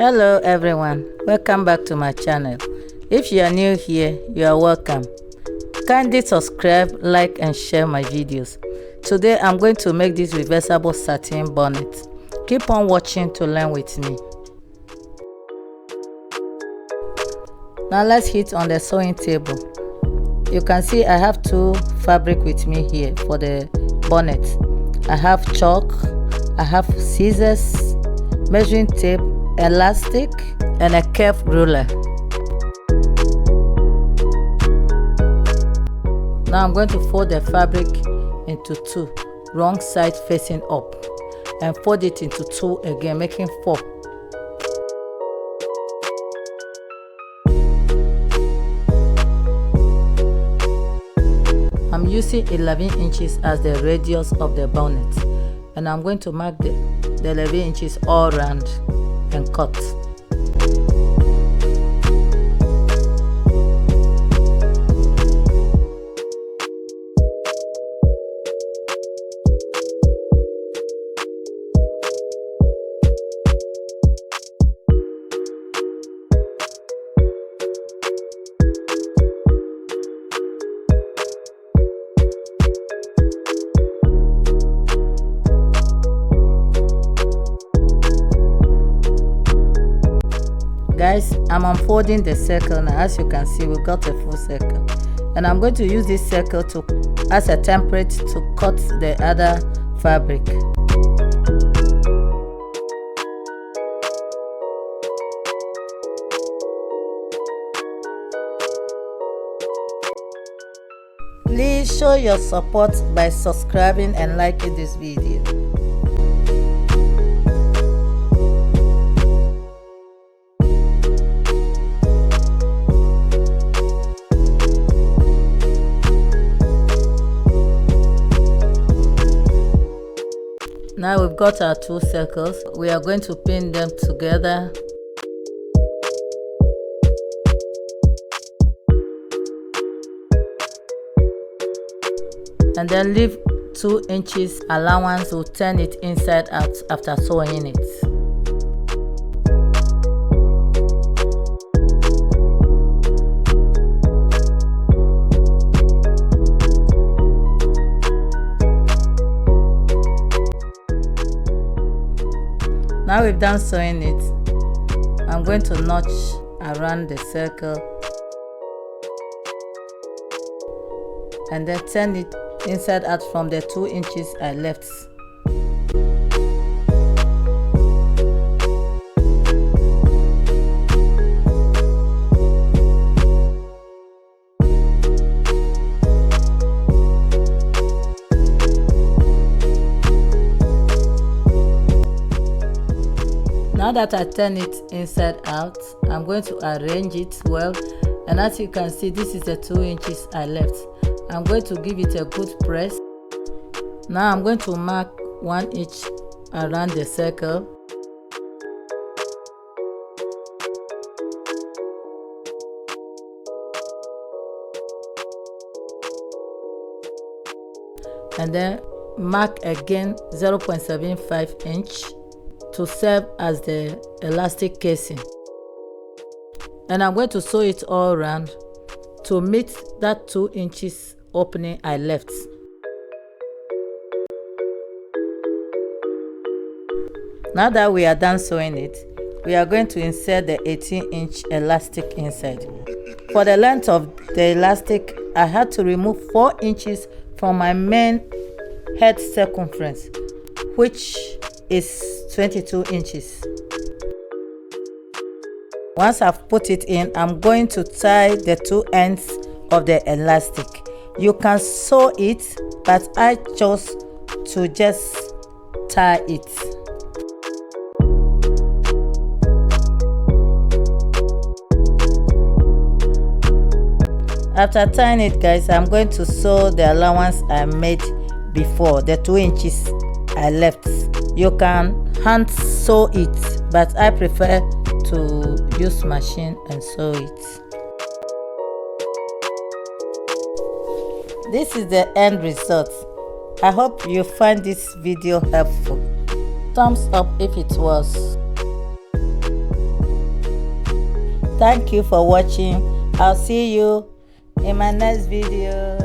Hello everyone, welcome back to my channel. If you are new here, you are welcome. Kindly subscribe, like and share my videos. Today I'm going to make this reversible satin bonnet. Keep on watching to learn with me. Now let's hit on the sewing table. You can see I have two fabric with me here for the bonnet. I have chalk, I have scissors, measuring tape, elastic and a curve ruler. Now I'm going to fold the fabric into two, wrong side facing up, and fold it into two again, making 4. I'm using 11 inches as the radius of the bonnet, and I'm going to mark the 11 inches all around and cut. Guys, I'm unfolding the circle now. As you can see, we've got a full circle, and I'm going to use this circle as a template to cut the other fabric. Please show your support by subscribing and liking this video. Now we've got our 2 circles. We are going to pin them together. And then leave 2 inches allowance to turn it inside out after sewing it. Now we've done sewing it, I'm going to notch around the circle and then turn it inside out from the 2 inches I left. Now that I turn it inside out, I'm going to arrange it well, and as you can see, this is the 2 inches I left. I'm going to give it a good press. Now I'm going to mark 1 inch around the circle. And then mark again 0.75 inch to serve as the elastic casing, and I'm going to sew it all around to meet that 2 inches opening I left. Now that we are done sewing it, we are going to insert the 18-inch elastic inside. For the length of the elastic, I had to remove 4 inches from my main head circumference, which is 22 inches. Once I've put it in, I'm going to tie the 2 ends of the elastic. You can sew it, but I chose to just tie it. After tying it, guys, I'm going to sew the allowance I made before, the 2 inches I left. You can hand sew it, but I prefer to use machine and sew it. This is the end result. I hope you find this video helpful. Thumbs up if it was. Thank you for watching. I'll see you in my next video.